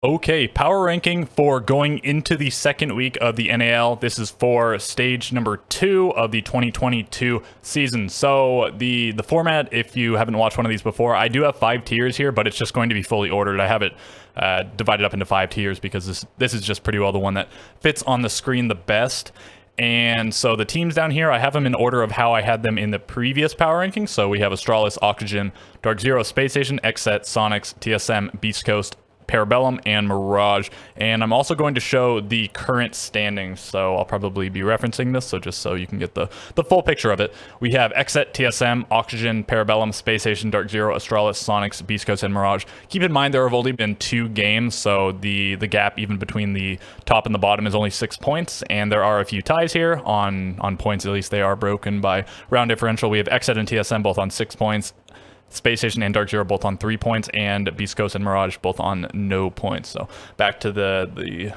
Okay, power ranking for going into the second week of the NAL. This is for stage number 2 of the 2022 season. So the format, if you haven't watched one of these before, I do have 5 tiers here, but it's just going to be fully ordered. I have it divided up into 5 tiers because this is just pretty well the one that fits on the screen the best. And so the teams down here, I have them in order of how I had them in the previous power rankings. So we have Astralis, Oxygen, Dark Zero, Space Station, Xset, Sonics, TSM, Beast Coast, Parabellum, and Mirage. And I'm also going to show the current standings, so I'll probably be referencing this, so just so you can get the full picture of it. We have Xset, TSM, Oxygen, Parabellum, Space Station, Dark Zero, Astralis, Sonics, Beast Coast, and Mirage. Keep in mind there have only been 2 games, so the gap even between the top and the bottom is only 6 points, and there are a few ties here on points. At least they are broken by round differential. We have Xset and TSM both on 6 points, Space Station and Dark Zero both on 3 points, and Beast Coast and Mirage both on no points. So back to the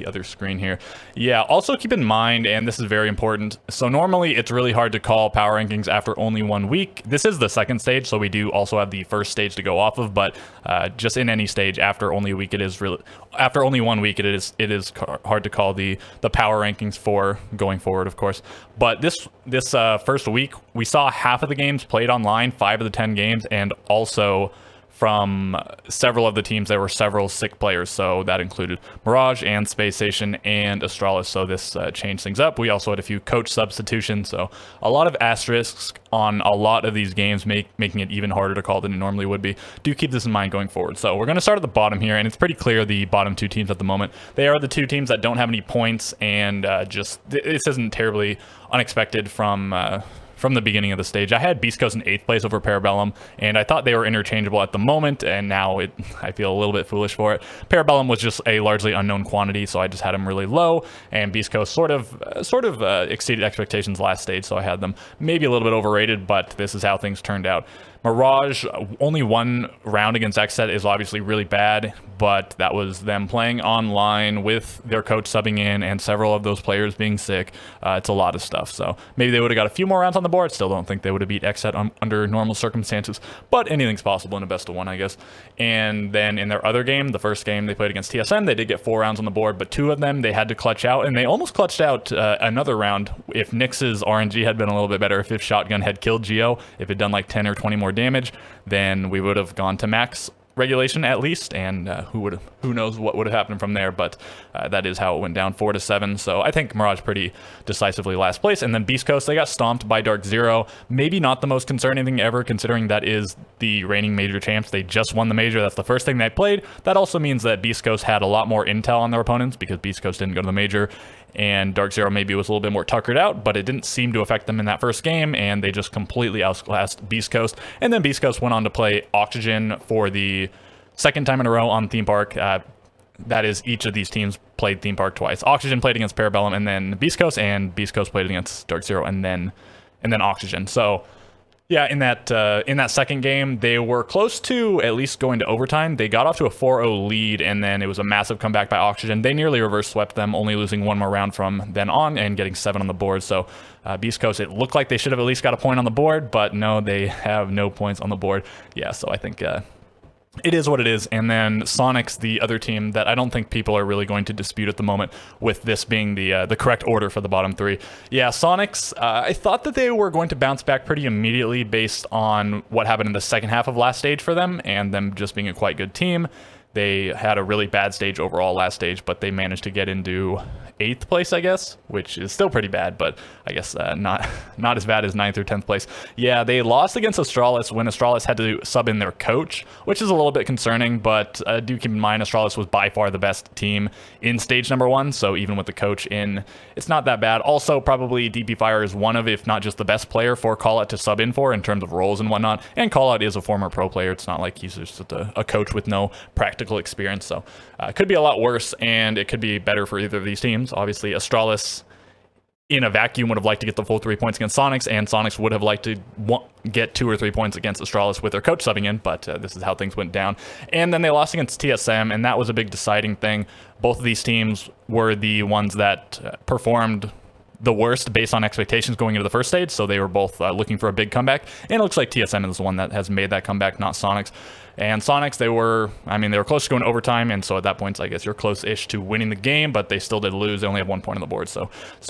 other screen here. Yeah, also keep in mind, and this is very important, so normally it's really hard to call power rankings after only 1 week. This is the second stage, so we do also have the first stage to go off of, but just in any stage after only a week, after only 1 week, it is hard to call the power rankings for going forward, of course. But this first week, we saw half of the games played online, 5 of the 10 games, and also from several of the teams, there were several sick players, so that included Mirage and Space Station and Astralis, so this changed things up. We also had a few coach substitutions, so a lot of asterisks on a lot of these games, making it even harder to call than it normally would be. Do keep this in mind going forward. So we're going to start at the bottom here, and it's pretty clear the bottom 2 teams at the moment. They are the 2 teams that don't have any points, and this isn't terribly unexpected from the beginning of the stage. I had Beast Coast in 8th place over Parabellum, and I thought they were interchangeable at the moment, and now I feel a little bit foolish for it. Parabellum was just a largely unknown quantity, so I just had them really low, and Beast Coast sort of exceeded expectations last stage, so I had them maybe a little bit overrated, but this is how things turned out. Mirage, only 1 round against Xset is obviously really bad, but that was them playing online with their coach subbing in and several of those players being sick. It's a lot of stuff, so maybe they would have got a few more rounds on the board. Still don't think they would have beat Xset under normal circumstances, but anything's possible in a best of 1, I guess. And then in their other game, the first game they played against TSM, they did get 4 rounds on the board, but 2 of them they had to clutch out, and they almost clutched out another round if Nyx's RNG had been a little bit better. If Shotgun had killed Geo, if it had done like 10 or 20 more damage, then we would have gone to max regulation at least, and who knows what would have happened from there, but that is how it went down, 4-7. So I think Mirage pretty decisively last place. And then Beast Coast, they got stomped by Dark Zero. Maybe not the most concerning thing ever, considering that is the reigning major champs. They just won the major. That's the first thing they played. That also means that Beast Coast had a lot more intel on their opponents because Beast Coast didn't go to the major, and Dark Zero maybe was a little bit more tuckered out, but it didn't seem to affect them in that first game, and they just completely outclassed Beast Coast. And then Beast Coast went on to play Oxygen for the second time in a row on Theme Park. That is, each of these teams played Theme Park twice. Oxygen played against Parabellum and then Beast Coast, and Beast Coast played against Dark Zero and then Oxygen. So yeah, in that second game, they were close to at least going to overtime. They got off to a 4-0 lead, and then it was a massive comeback by Oxygen. They nearly reverse swept them, only losing 1 more round from then on and getting 7 on the board. So Beast Coast, it looked like they should have at least got a point on the board, but no, they have no points on the board. Yeah, so I think it is what it is. And then Sonics, the other team that I don't think people are really going to dispute at the moment, with this being the correct order for the bottom 3. Yeah, Sonics, I thought that they were going to bounce back pretty immediately based on what happened in the second half of last stage for them, and them just being a quite good team. They had a really bad stage overall last stage, but they managed to get into 8th place, I guess, which is still pretty bad, but I guess not as bad as 9th or 10th place. Yeah, they lost against Astralis when Astralis had to sub in their coach, which is a little bit concerning, but do keep in mind Astralis was by far the best team in stage number 1, so even with the coach in, it's not that bad. Also, probably DP Fire is one of, if not just the best player for Callout to sub in for in terms of roles and whatnot, and Callout is a former pro player. It's not like he's just a coach with no practical experience, so it could be a lot worse, and it could be better for either of these teams. Obviously, Astralis in a vacuum would have liked to get the full 3 points against Sonics, and Sonics would have liked to get 2 or 3 points against Astralis with their coach subbing in, but this is how things went down. And then they lost against TSM, and that was a big deciding thing. Both of these teams were the ones that performed the worst based on expectations going into the first stage, so they were both looking for a big comeback, and it looks like TSM is the one that has made that comeback, not Sonics. And Sonics, they were close to going overtime, and so at that point, I guess you're close-ish to winning the game, but they still did lose. They only have 1 point on the board, so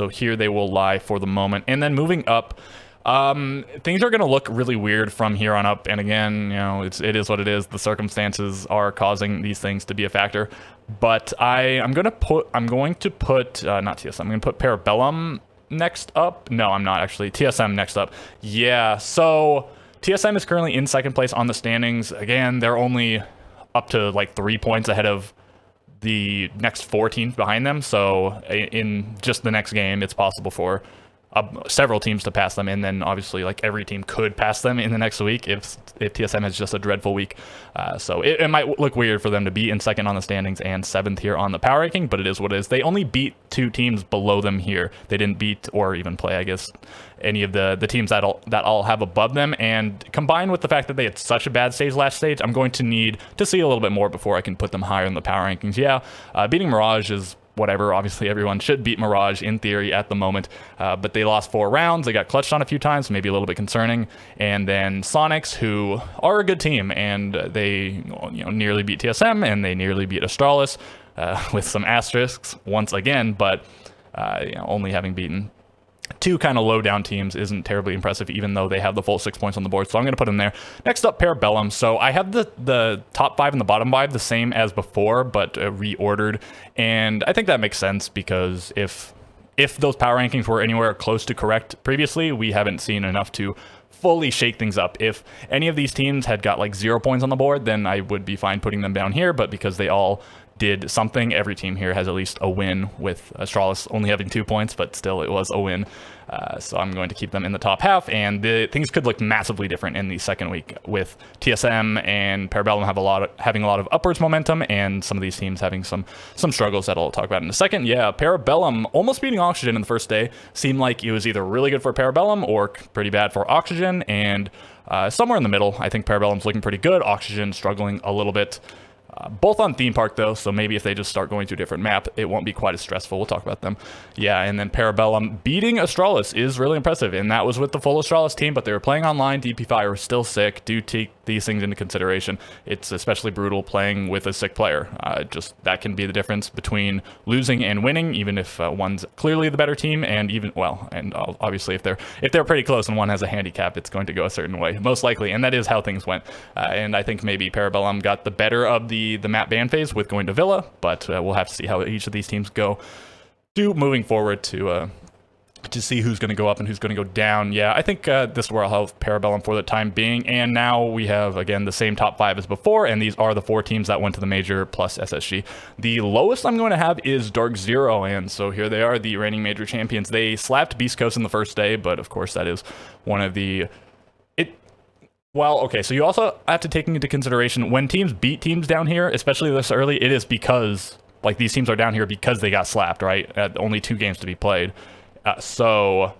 here they will lie for the moment. And then moving up, things are going to look really weird from here on up, and again, it is what it is. The circumstances are causing these things to be a factor, but I'm going to put not TSM, I'm going to put Parabellum next up. No, I'm not actually. TSM next up. Yeah, so TSM is currently in second place on the standings. Again, they're only up to like 3 points ahead of the next 4 teams behind them, so in just the next game, it's possible for several teams to pass them, and then obviously like every team could pass them in the next week if TSM has just a dreadful week. So it might look weird for them to be in second on the standings and 7th here on the power ranking, but it is what it is. They only beat 2 teams below them here. They didn't beat or even play, I guess, any of the teams that I'll have above them, and combined with the fact that they had such a bad stage last stage, I'm going to need to see a little bit more before I can put them higher in the power rankings. Yeah, beating Mirage is whatever. Obviously, everyone should beat Mirage in theory at the moment, but they lost 4 rounds. They got clutched on a few times, maybe a little bit concerning. And then Sonics, who are a good team, and they nearly beat TSM, and they nearly beat Astralis with some asterisks once again, but only having beaten 2 kind of low down teams isn't terribly impressive, even though they have the full 6 points on the board. So I'm going to put them there. Next up, Parabellum. So I have the top 5 and the bottom 5 the same as before, but reordered. And I think that makes sense because if those power rankings were anywhere close to correct previously, we haven't seen enough to fully shake things up. If any of these teams had got like 0 points on the board, then I would be fine putting them down here. But because they all did something, every team here has at least a win, with Astralis only having 2 points, but still it was a win. So I'm going to keep them in the top half, and things could look massively different in the second week with TSM and Parabellum having a lot of upwards momentum, and some of these teams having some struggles that I'll talk about in a second. Yeah, Parabellum almost beating Oxygen in the first day seemed like it was either really good for Parabellum or pretty bad for Oxygen, and somewhere in the middle. I think Parabellum's looking pretty good, Oxygen struggling a little bit. Both on theme park though, so maybe if they just start going to a different map, it won't be quite as stressful. We'll talk about them. Yeah, and then Parabellum beating Astralis is really impressive, and that was with the full Astralis team, but they were playing online. DP5 were still sick. Do take these things into consideration. It's especially brutal playing with a sick player. Just that can be the difference between losing and winning, even if one's clearly the better team, and obviously if they're pretty close and one has a handicap, it's going to go a certain way, most likely, and that is how things went. And I think maybe Parabellum got the better of the map ban phase with going to Villa, but we'll have to see how each of these teams do moving forward to see who's going to go up and who's going to go down. Yeah, I think this is where I'll have Parabellum for the time being. And now we have, again, the same top 5 as before, and these are the 4 teams that went to the major plus SSG. The lowest I'm going to have is Dark Zero, and so here they are, the reigning major champions. They slapped Beast Coast in the first day, but of course that is one of the... Well, okay, so you also have to take into consideration when teams beat teams down here, especially this early, it is because, like, these teams are down here because they got slapped, right? Only 2 games to be played. So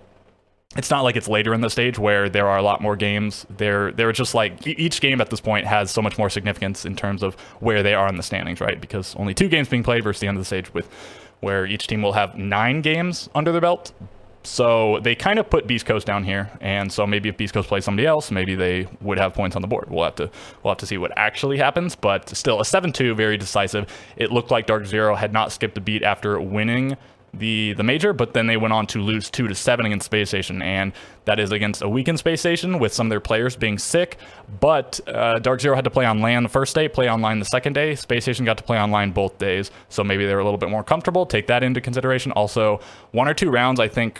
it's not like it's later in the stage where there are a lot more games. They're just like, each game at this point has so much more significance in terms of where they are in the standings, right? Because only 2 games being played versus the end of the stage where each team will have 9 games under their belt. So they kind of put Beast Coast down here, and so maybe if Beast Coast plays somebody else, maybe they would have points on the board. We'll have to see what actually happens, but still a 7-2, very decisive. It looked like Dark Zero had not skipped a beat after winning the major, but then they went on to lose 2-7 against Space Station, and that is against a weakened Space Station with some of their players being sick. But Dark Zero had to play on LAN the first day, play online the second day. Space Station got to play online both days, so maybe they were a little bit more comfortable. Take that into consideration. Also, 1 or 2 rounds, I think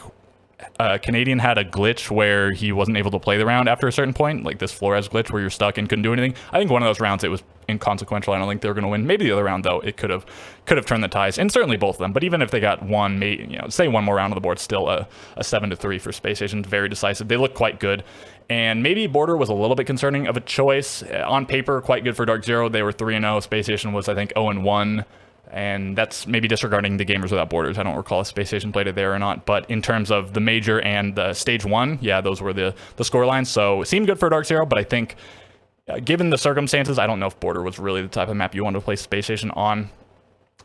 Canadian had a glitch where he wasn't able to play the round after a certain point, like this Flores glitch where you're stuck and couldn't do anything. I think one of those rounds it was inconsequential. I don't think they were going to win. Maybe the other round though, it could have turned the ties, and certainly both of them. But even if they got one, say one more round on the board, still a 7-3 for Space Station, very decisive. They look quite good. And maybe Border was a little bit concerning of a choice. On paper, quite good for Dark Zero. They were 3-0. Space Station was, I think, 0-1. And that's maybe disregarding the Gamers Without Borders. I don't recall if Space Station played it there or not. But in terms of the major and the stage 1, yeah, those were the score lines. So it seemed good for Dark Zero, but I think given the circumstances, I don't know if Border was really the type of map you wanted to play Space Station on.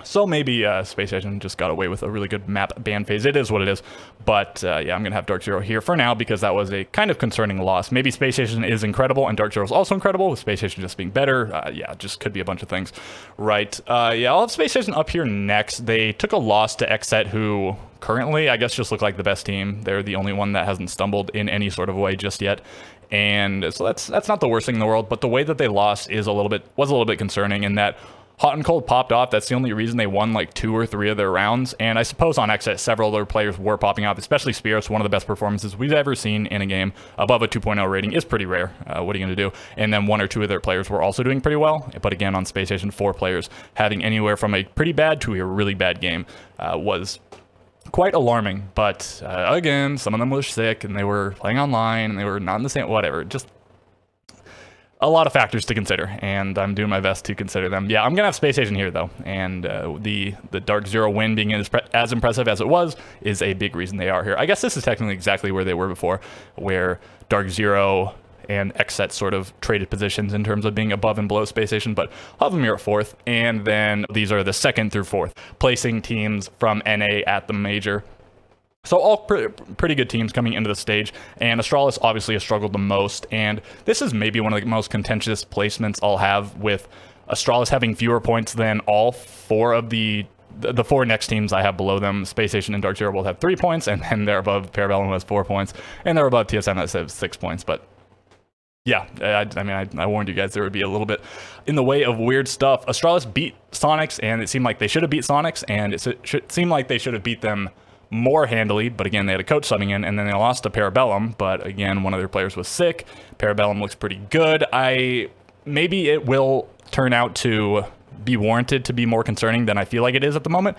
So maybe Space Station just got away with a really good map ban phase. It is what it is. But yeah, I'm going to have Dark Zero here for now because that was a kind of concerning loss. Maybe Space Station is incredible and Dark Zero is also incredible, with Space Station just being better. Yeah, just could be a bunch of things. Right. Yeah, I'll have Space Station up here next. They took a loss to Xset, who currently, I guess, just look like the best team. They're the only one that hasn't stumbled in any sort of way just yet. And so that's not the worst thing in the world, but the way that they lost was a little bit concerning in that Hot and Cold popped off. That's the only reason they won like 2 or 3 of their rounds. And I suppose on Xset, several other players were popping off, especially Spears. One of the best performances we've ever seen in a game above a 2.0 rating is pretty rare. What are you going to do? And then 1 or 2 of their players were also doing pretty well. But again, on Space Station, 4 players having anywhere from a pretty bad to a really bad game was quite alarming. But again, some of them were sick and they were playing online and they were not in the same, whatever. Just a lot of factors to consider, and I'm doing my best to consider them. Yeah, I'm gonna have Space Station here though, and the Dark Zero win being as impressive as it was is a big reason they are here. I guess this is technically exactly where they were before, where Dark Zero and Xset sort of traded positions in terms of being above and below Space Station, but I'll have them here at 4th, and then these are the 2nd through 4th placing teams from NA at the major. So all pretty good teams coming into the stage, and Astralis obviously has struggled the most, and this is maybe one of the most contentious placements I'll have, with Astralis having fewer points than all 4 of the 4 next teams I have below them. Space Station and Dark Zero both have 3 points, and then they're above Parabellum, who has 4 points, and they're above TSM that has 6 points, but yeah, I warned you guys there would be a little bit in the way of weird stuff. Astralis beat Sonics, and it seemed like they should have beat Sonics, and it seemed like they should have beat them more handily, but again, they had a coach subbing in, and then they lost to Parabellum, but again, one of their players was sick. Parabellum looks pretty good. Maybe it will turn out to be warranted to be more concerning than I feel like it is at the moment,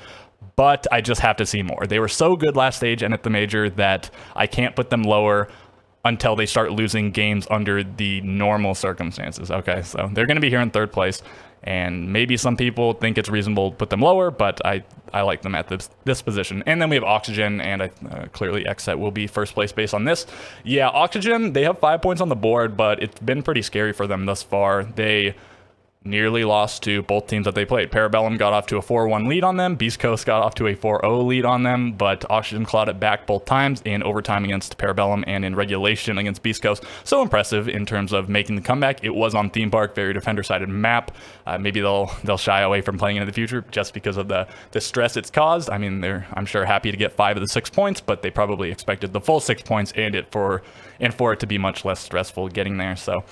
but I just have to see more. They were so good last stage and at the major that I can't put them lower until they start losing games under the normal circumstances. Okay, so they're going to be here in 3rd place, and maybe some people think it's reasonable to put them lower, but I like them at this position. And then we have Oxygen, and clearly Xset will be 1st place based on this. Yeah, Oxygen, they have 5 points on the board, but it's been pretty scary for them thus far. They nearly lost to both teams that they played. Parabellum got off to a 4-1 lead on them. Beast Coast got off to a 4-0 lead on them, but Oxygen clawed it back both times in overtime against Parabellum and in regulation against Beast Coast. So impressive in terms of making the comeback. It was on Theme Park, very defender-sided map. Maybe they'll shy away from playing it in the future just because of the stress it's caused. I mean, they're, I'm sure, happy to get 5 of the 6 points, but they probably expected the full 6 points and for it to be much less stressful getting there. So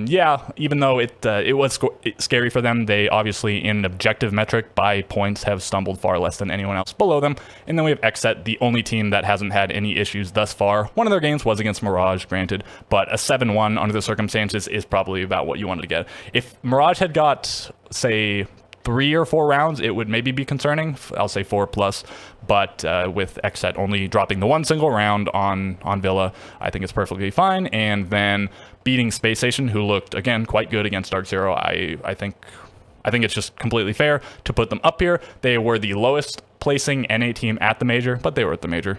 yeah, even though it was scary for them, they obviously, in an objective metric by points, have stumbled far less than anyone else below them. And then we have Xset, the only team that hasn't had any issues thus far. One of their games was against Mirage, granted, but a 7-1 under the circumstances is probably about what you wanted to get. If Mirage had got, say, 3 or 4 rounds, it would maybe be concerning. I'll say 4+, but with Xset only dropping the 1 single round on Villa, I think it's perfectly fine. And then beating Space Station, who looked, again, quite good against Dark Zero, I think it's just completely fair to put them up here. They were the lowest placing NA team at the major, but they were at the major,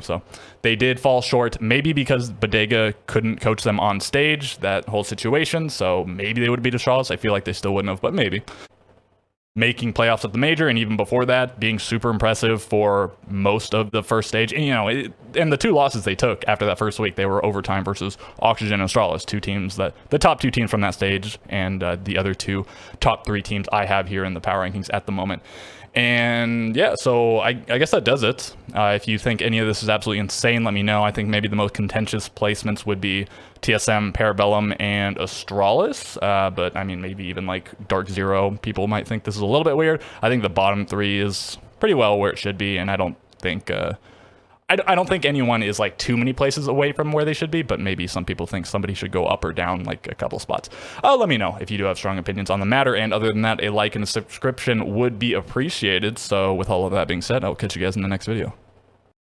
so they did fall short, maybe because Bodega couldn't coach them on stage, that whole situation, so maybe they would have beat Astralis. I feel like they still wouldn't have, but maybe. Making playoffs at the major, and even before that, being super impressive for most of the first stage. And, and the 2 losses they took after that first week, they were overtime versus Oxygen and Astralis, 2 teams the top 2 teams from that stage, and the other 2 top 3 teams I have here in the power rankings at the moment. And yeah, so I guess that does it. If you think any of this is absolutely insane, let me know. I think maybe the most contentious placements would be TSM, Parabellum, and Astralis. But I mean, maybe even like Dark Zero. People might think this is a little bit weird. I think the bottom 3 is pretty well where it should be, and I don't think I don't think anyone is like too many places away from where they should be, but maybe some people think somebody should go up or down like a couple spots. Let me know if you do have strong opinions on the matter, and other than that, a like and a subscription would be appreciated. So with all of that being said, I'll catch you guys in the next video.